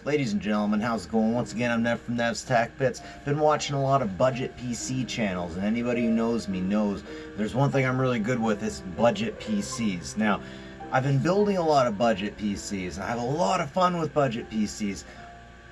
Ladies and gentlemen, how's it going? Once again, I'm Nev from Nev's Tech Bits. Been watching a lot of budget PC channels, and anybody who knows me knows there's one thing I'm really good with is budget PCs. Now, I've been building a lot of budget PCs, and I have a lot of fun with budget PCs.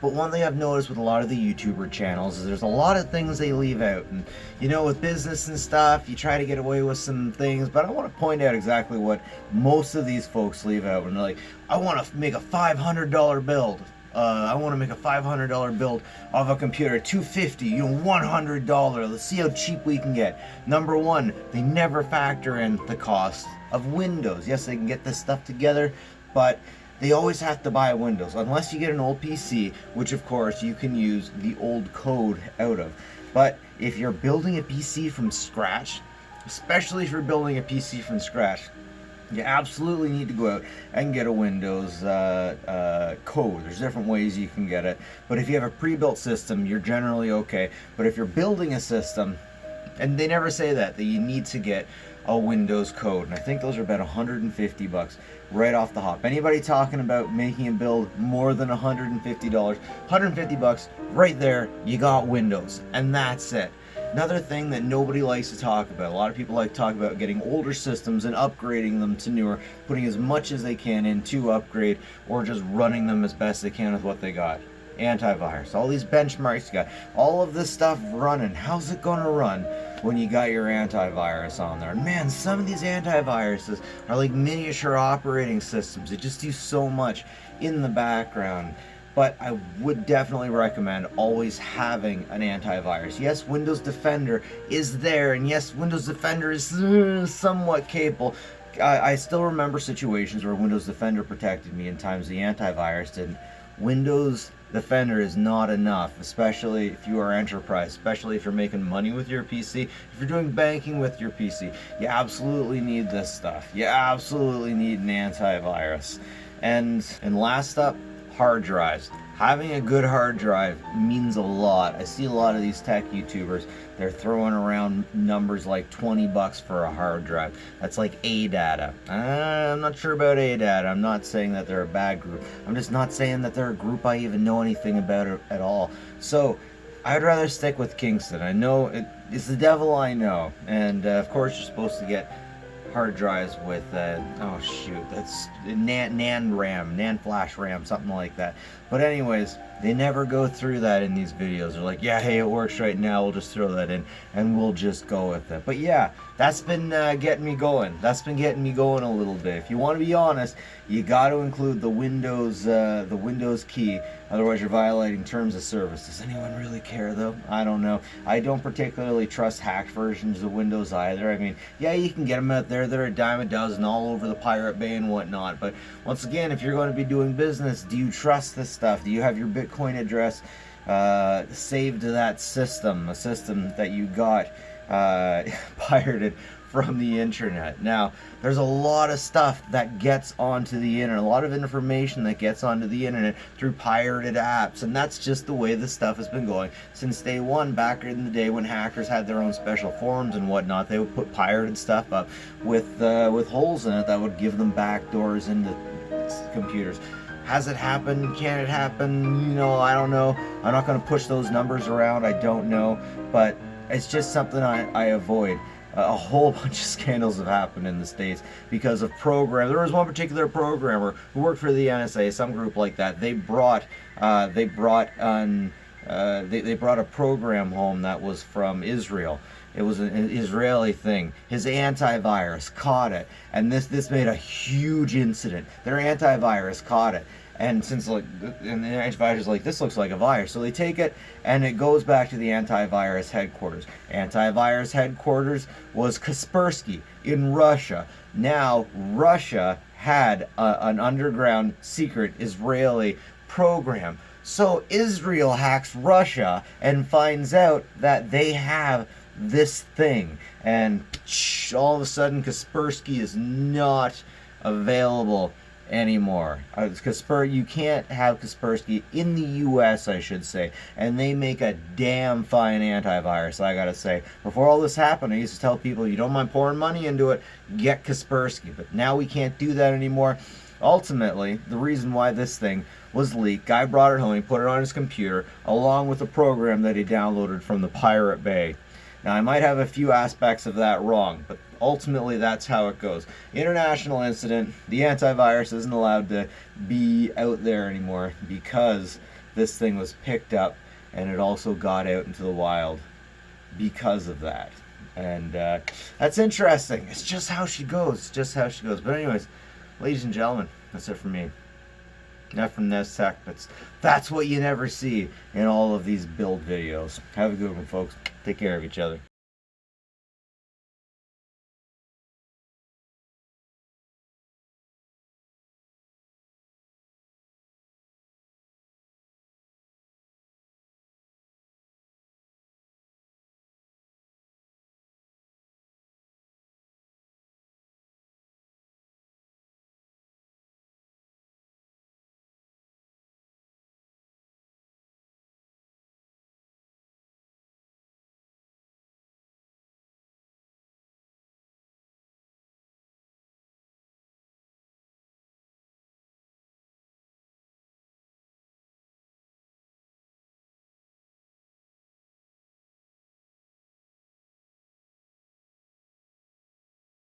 But one thing I've noticed with a lot of the YouTuber channels is there's a lot of things they leave out. And, you know, with business and stuff, you try to get away with some things, but I want to point out exactly what most of these folks leave out. And they're like, I want to make a $500 build. I want to make a $500 build of a computer, $250, you know, $100. Let's see how cheap we can get. Number one, they never factor in the cost of Windows. Yes, they can get this stuff together, but they always have to buy Windows, unless you get an old PC, which of course you can use the old code out of. But if you're building a PC from scratch, especially if you're building a PC from scratch, you absolutely need to go out and get a Windows code. There's different ways you can get it, but if you have a pre-built system, you're generally okay. But if you're building a system, and they never say that you need to get a Windows code, and I think those are about $150 right off the hop. Anybody talking about making a build more than $150, $150 right there, you got Windows, and that's it. Another thing that nobody likes to talk about, a lot of people like to talk about getting older systems and upgrading them to newer, putting as much as they can in to upgrade, or just running them as best they can with what they got. Antivirus, all these benchmarks you got, all of this stuff running. How's it gonna run when you got your antivirus on there? And man, some of these antiviruses are like miniature operating systems. They just do so much in the background. But I would definitely recommend always having an antivirus. Yes, Windows Defender is there, and yes, Windows Defender is somewhat capable. I still remember situations where Windows Defender protected me in times the antivirus didn't. Windows Defender is not enough, especially if you are enterprise, especially if you're making money with your PC, if you're doing banking with your PC. You absolutely need this stuff. You absolutely need an antivirus. And last up, hard drives. Having a good hard drive means a lot. I see a lot of these tech YouTubers, they're throwing around numbers like $20 for a hard drive. That's like ADATA. I'm not sure about ADATA. I'm not saying that they're a bad group. I'm just not saying that they're a group I even know anything about at all. So I'd rather stick with Kingston. I know it's the devil, I know. And of course you're supposed to get hard drives with oh shoot, that's NAND flash RAM, something like that. But anyways, they never go through that in these videos. They're like, yeah, hey, it works right now, we'll just throw that in and we'll just go with it. But yeah, that's been getting me going. That's been getting me going a little bit. If you want to be honest, you got to include the Windows key, otherwise you're violating terms of service. Does anyone really care though? I don't know. I don't particularly trust hacked versions of Windows either. I mean, yeah, you can get them out there. They're a dime a dozen all over the Pirate Bay and whatnot. But once again, if you're going to be doing business, do you trust this stuff? Do you have your Bitcoin address saved to that system, a system that you got pirated from the internet? Now, there's a lot of stuff that gets onto the internet, a lot of information that gets onto the internet through pirated apps, and that's just the way this stuff has been going since day one. Back in the day when hackers had their own special forums and whatnot, they would put pirated stuff up with holes in it that would give them backdoors into computers. Has it happened? Can it happen? You know, I don't know. I'm not going to push those numbers around. I don't know, but it's just something I avoid. A whole bunch of scandals have happened in the States because of programs. There was one particular programmer who worked for the NSA, some group like that. They brought a program home that was from Israel. It was an Israeli thing. His antivirus caught it, and this made a huge incident. Their antivirus caught it, and since and the antivirus is like, this looks like a virus, so they take it and it goes back to the antivirus headquarters. Antivirus headquarters was Kaspersky in Russia. Now Russia had an underground secret Israeli program. So Israel hacks Russia and finds out that they have this thing, and all of a sudden Kaspersky is not available anymore. You can't have Kaspersky in the US, I should say, and they make a damn fine antivirus, I gotta say. Before all this happened, I used to tell people, you don't mind pouring money into it, get Kaspersky. But now we can't do that anymore. Ultimately, the reason why this thing was leaked, guy brought it home, he put it on his computer, along with a program that he downloaded from the Pirate Bay. Now, I might have a few aspects of that wrong, but ultimately that's how it goes. International incident, the antivirus isn't allowed to be out there anymore because this thing was picked up and it also got out into the wild because of that. And that's interesting. It's just how she goes. It's just how she goes. But anyways, ladies and gentlemen, that's it from me. Not from Nev's Tech, but that's what you never see in all of these build videos. Have a good one, folks. Take care of each other.